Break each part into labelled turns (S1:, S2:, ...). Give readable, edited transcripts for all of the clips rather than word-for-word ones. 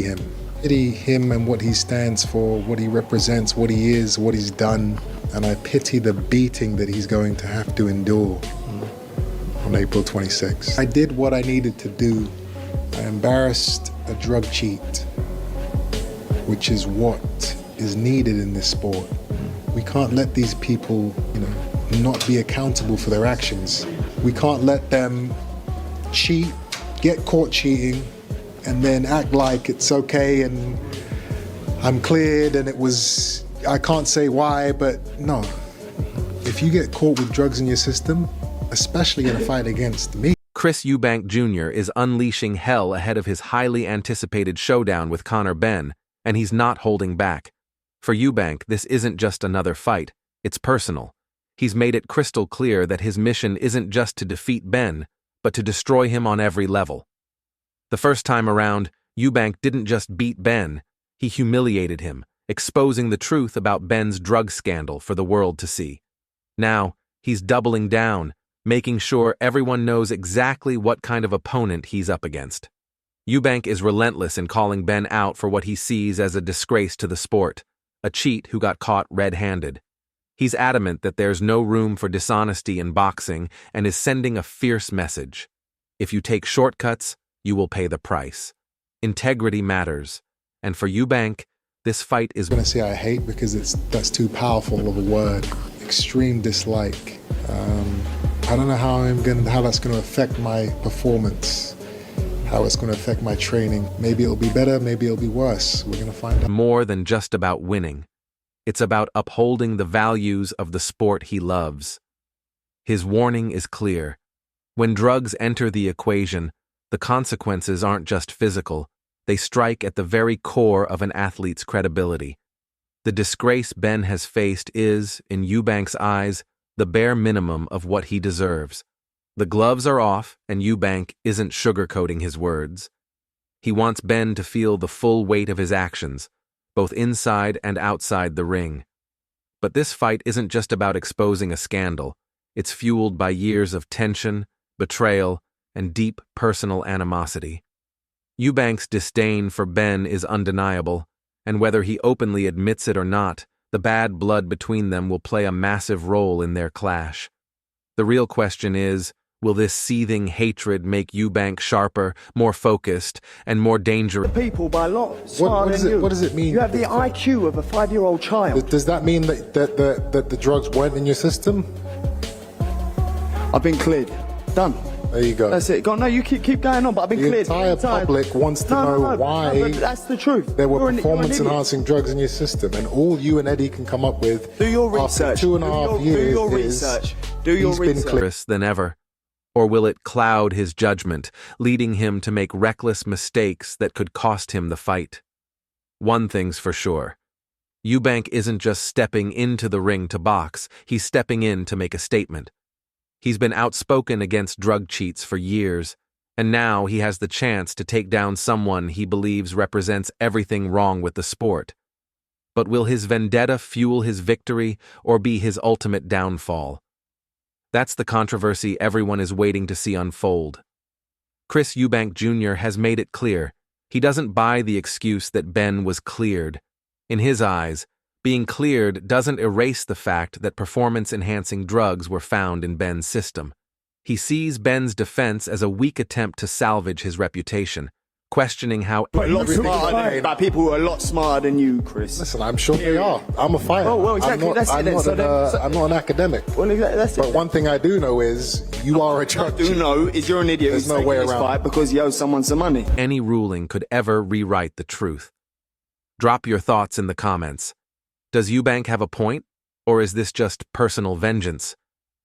S1: him. Pity him and what he stands for, what he represents, what he is, what he's done. And I pity the beating that he's going to have to endure on April 26th. I did what I needed to do. I embarrassed a drug cheat, which is what is needed in this sport. We can't let these people, not be accountable for their actions. We can't let them cheat, get caught cheating, and then act like it's okay and I'm cleared and I can't say why, but no. If you get caught with drugs in your system, especially in a fight against me.
S2: Chris Eubank Jr. is unleashing hell ahead of his highly anticipated showdown with Conor Benn, and he's not holding back. For Eubank, this isn't just another fight, it's personal. He's made it crystal clear that his mission isn't just to defeat Benn, but to destroy him on every level. The first time around, Eubank didn't just beat Benn, he humiliated him, exposing the truth about Benn's drug scandal for the world to see. Now, he's doubling down, making sure everyone knows exactly what kind of opponent he's up against. Eubank is relentless in calling Benn out for what he sees as a disgrace to the sport, a cheat who got caught red-handed. He's adamant that there's no room for dishonesty in boxing and is sending a fierce message. If you take shortcuts, you will pay the price. Integrity matters, and for Eubank, this fight is—
S1: I'm going to say I hate because that's too powerful of a word. Extreme dislike. I don't know how that's going to affect my performance, how it's going to affect my training. Maybe it'll be better, maybe it'll be worse. We're going to find out.
S2: More than just about winning. It's about upholding the values of the sport he loves. His warning is clear. When drugs enter the equation, the consequences aren't just physical, they strike at the very core of an athlete's credibility. The disgrace Benn has faced is, in Eubank's eyes, the bare minimum of what he deserves. The gloves are off, and Eubank isn't sugarcoating his words. He wants Benn to feel the full weight of his actions, both inside and outside the ring. But this fight isn't just about exposing a scandal. It's fueled by years of tension, betrayal, and deep personal animosity. Eubank's disdain for Benn is undeniable, and whether he openly admits it or not, the bad blood between them will play a massive role in their clash. The real question is, will this seething hatred make Eubank sharper, more focused, and more dangerous?
S3: People by a lot
S1: What does it mean?
S3: You have the IQ of a 5-year-old child.
S1: Does that mean that the drugs weren't in your system?
S3: I've been cleared. Done.
S1: There you go.
S3: That's it. No, you keep going on, but I've been cleared.
S1: The entire public wants to know why
S3: but that's the truth.
S1: there were performance-enhancing drugs in your system, and all you and Eddie can come up with
S3: do your
S1: after
S3: research.
S1: 2.5 years
S3: do your
S1: is
S3: research. Do your research.
S2: Than ever? Or will it cloud his judgment, leading him to make reckless mistakes that could cost him the fight? One thing's for sure. Eubank isn't just stepping into the ring to box, he's stepping in to make a statement. He's been outspoken against drug cheats for years, and now he has the chance to take down someone he believes represents everything wrong with the sport. But will his vendetta fuel his victory or be his ultimate downfall? That's the controversy everyone is waiting to see unfold. Chris Eubank Jr. has made it clear he doesn't buy the excuse that Benn was cleared. In his eyes, being cleared doesn't erase the fact that performance-enhancing drugs were found in Benn's system. He sees Benn's defense as a weak attempt to salvage his reputation, questioning how—
S3: A lot smarter by people who are a lot smarter than you, Chris.
S1: Listen, I'm sure they are. I'm a fighter.
S3: Oh, well, exactly.
S1: I'm not an academic.
S3: Well, exactly, that's
S1: But
S3: it.
S1: one thing I do know is you are a drug cheat.
S3: What I do know is you're an idiot who's taking this fight because you owe someone some money.
S2: any ruling could ever rewrite the truth. Drop your thoughts in the comments. Does Eubank have a point, or is this just personal vengeance?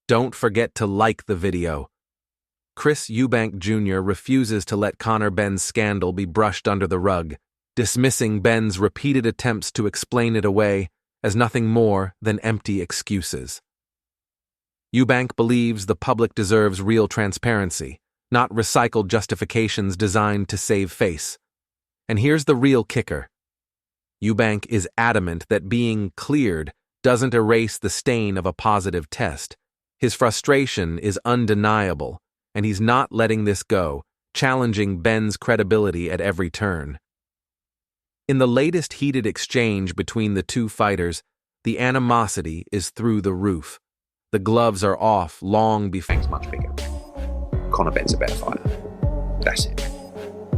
S2: Don't forget to like the video. Chris Eubank Jr. refuses to let Conor Benn's scandal be brushed under the rug, dismissing Benn's repeated attempts to explain it away as nothing more than empty excuses. Eubank believes the public deserves real transparency, not recycled justifications designed to save face. And here's the real kicker. Eubank is adamant that being cleared doesn't erase the stain of a positive test. His frustration is undeniable, and he's not letting this go, challenging Benn's credibility at every turn. In the latest heated exchange between the two fighters, the animosity is through the roof. The gloves are off long before.
S4: Eubank's much bigger. Conor Benn's a better fighter. That's it.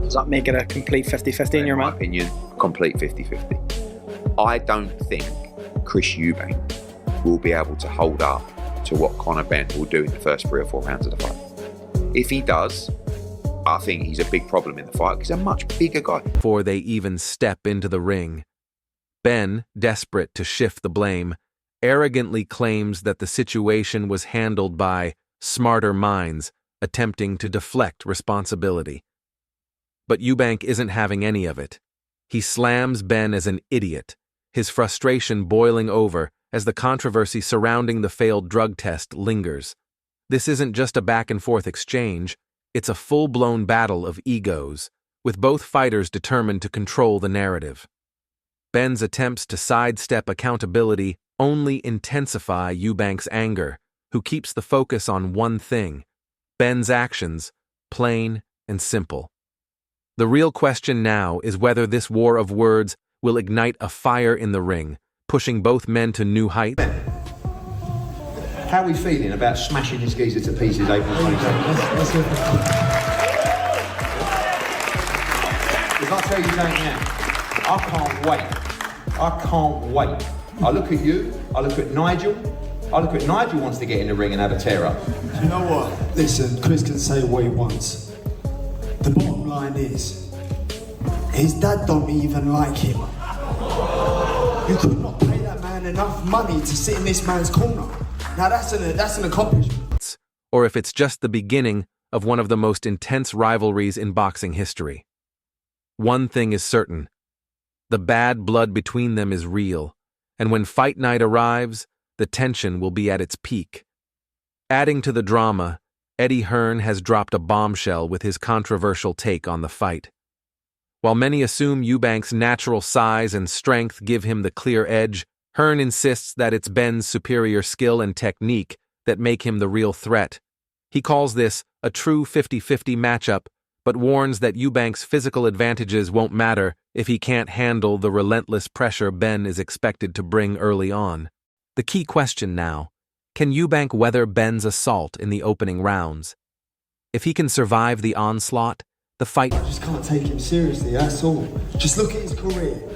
S5: Does that make it a complete 50-50 in your mind?
S4: In my opinion, complete 50-50. I don't think Chris Eubank will be able to hold up to what Conor Benn will do in the first 3 or 4 rounds of the fight. If he does, I think he's a big problem in the fight because he's a much bigger guy.
S2: Before they even step into the ring, Benn, desperate to shift the blame, arrogantly claims that the situation was handled by smarter minds attempting to deflect responsibility. But Eubank isn't having any of it. He slams Benn as an idiot, his frustration boiling over as the controversy surrounding the failed drug test lingers. This isn't just a back-and-forth exchange, it's a full-blown battle of egos, with both fighters determined to control the narrative. Benn's attempts to sidestep accountability only intensify Eubank's anger, who keeps the focus on one thing: Benn's actions, plain and simple. The real question now is whether this war of words will ignite a fire in the ring, pushing both men to new heights.
S6: How are we feeling about smashing this geezer to pieces April 22nd? If I tell you something now, I can't wait. I can't wait. I look at you, I look at Nigel. I look at Nigel wants to get in the ring and have a tear up.
S7: Do you know what? Listen, Chris can say what he wants. The bottom line is, his dad don't even like him. You could not pay that man enough money to sit in this man's corner. Now that's an accomplishment.
S2: Or if it's just the beginning of one of the most intense rivalries in boxing history. One thing is certain: the bad blood between them is real, and when fight night arrives, the tension will be at its peak. Adding to the drama, Eddie Hearn has dropped a bombshell with his controversial take on the fight. While many assume Eubank's natural size and strength give him the clear edge, Hearn insists that it's Benn's superior skill and technique that make him the real threat. He calls this a true 50-50 matchup, but warns that Eubank's physical advantages won't matter if he can't handle the relentless pressure Benn is expected to bring early on. The key question now: can Eubank weather Benn's assault in the opening rounds? If he can survive the onslaught, the fight—
S7: I just can't take him seriously, that's all. Just look at his career.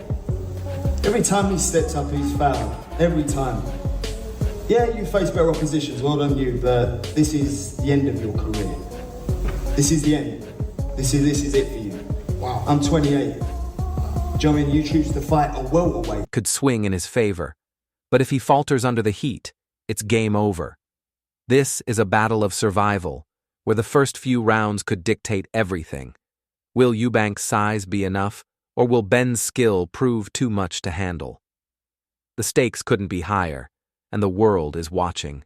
S7: Every time he steps up, he's fouled. Every time. Yeah, you face better oppositions, well done you, but this is the end of your career. This is the end. This is it for you. Wow. I'm 28. Do you know what I mean? You choose to fight a welterweight.
S2: Could swing in his favor. But if he falters under the heat, it's game over. This is a battle of survival, where the first few rounds could dictate everything. Will Eubank's size be enough, or will Benn's skill prove too much to handle? The stakes couldn't be higher, and the world is watching.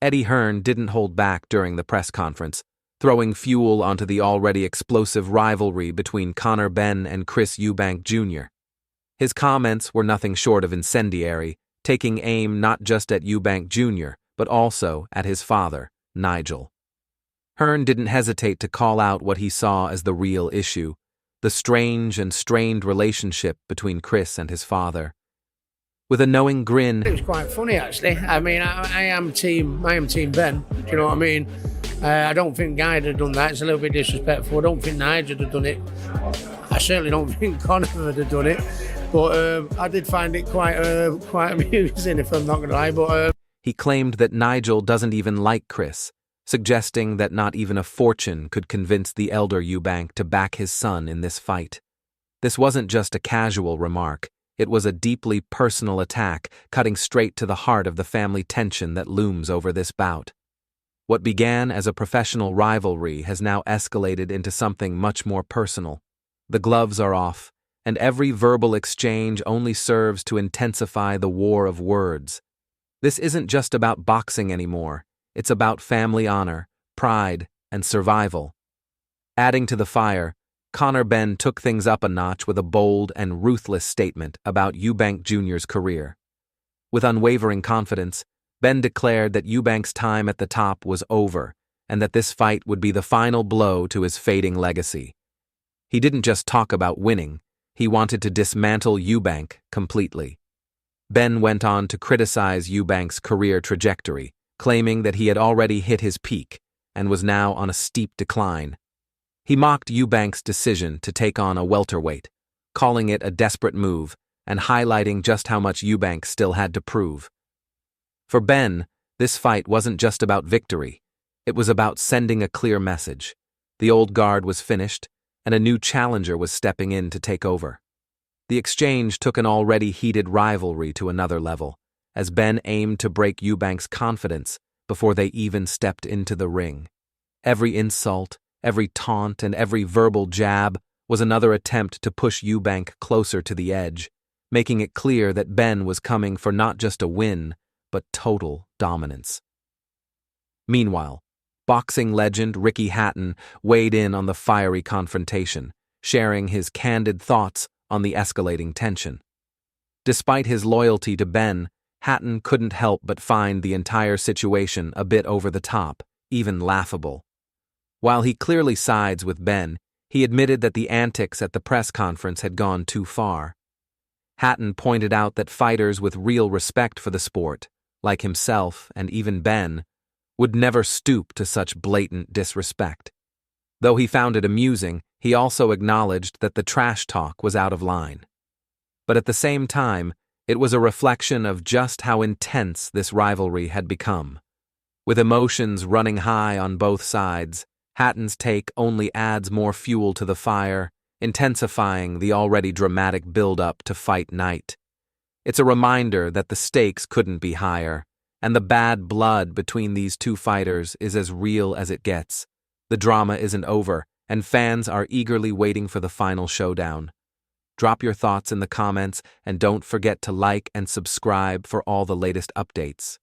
S2: Eddie Hearn didn't hold back during the press conference, throwing fuel onto the already explosive rivalry between Conor Benn and Chris Eubank Jr. His comments were nothing short of incendiary, taking aim not just at Eubank Jr., but also at his father, Nigel. Hearn didn't hesitate to call out what he saw as the real issue: the strange and strained relationship between Chris and his father. With a knowing grin—
S8: it was quite funny, actually. I mean, I am team Benn. Do you know what I mean? I don't think Guy had done that. It's a little bit disrespectful. I don't think Nigel had done it. I certainly don't think Conor would have done it. But I did find it quite amusing, if I'm not going to lie. But
S2: he claimed that Nigel doesn't even like Chris, suggesting that not even a fortune could convince the elder Eubank to back his son in this fight. This wasn't just a casual remark. It was a deeply personal attack, cutting straight to the heart of the family tension that looms over this bout. What began as a professional rivalry has now escalated into something much more personal. The gloves are off, and every verbal exchange only serves to intensify the war of words. This isn't just about boxing anymore. It's about family honor, pride, and survival. Adding to the fire, Conor Benn took things up a notch with a bold and ruthless statement about Eubank Jr.'s career. With unwavering confidence, Benn declared that Eubank's time at the top was over, and that this fight would be the final blow to his fading legacy. He didn't just talk about winning, He wanted to dismantle Eubank completely. Benn went on to criticize Eubank's career trajectory, claiming that he had already hit his peak and was now on a steep decline. He mocked Eubank's decision to take on a welterweight, calling it a desperate move and highlighting just how much Eubank still had to prove. For Benn, this fight wasn't just about victory. It was about sending a clear message. The old guard was finished, and a new challenger was stepping in to take over. The exchange took an already heated rivalry to another level, as Benn aimed to break Eubank's confidence before they even stepped into the ring. Every insult, every taunt, and every verbal jab was another attempt to push Eubank closer to the edge, making it clear that Benn was coming for not just a win, but total dominance. Meanwhile, boxing legend Ricky Hatton weighed in on the fiery confrontation, sharing his candid thoughts on the escalating tension. Despite his loyalty to Benn, Hatton couldn't help but find the entire situation a bit over the top, even laughable. While he clearly sides with Benn, he admitted that the antics at the press conference had gone too far. Hatton pointed out that fighters with real respect for the sport, like himself and even Benn, would never stoop to such blatant disrespect. Though he found it amusing, he also acknowledged that the trash talk was out of line. But at the same time, it was a reflection of just how intense this rivalry had become. With emotions running high on both sides, Hatton's take only adds more fuel to the fire, intensifying the already dramatic build-up to fight night. It's a reminder that the stakes couldn't be higher, and the bad blood between these two fighters is as real as it gets. The drama isn't over, and fans are eagerly waiting for the final showdown. Drop your thoughts in the comments, and don't forget to like and subscribe for all the latest updates.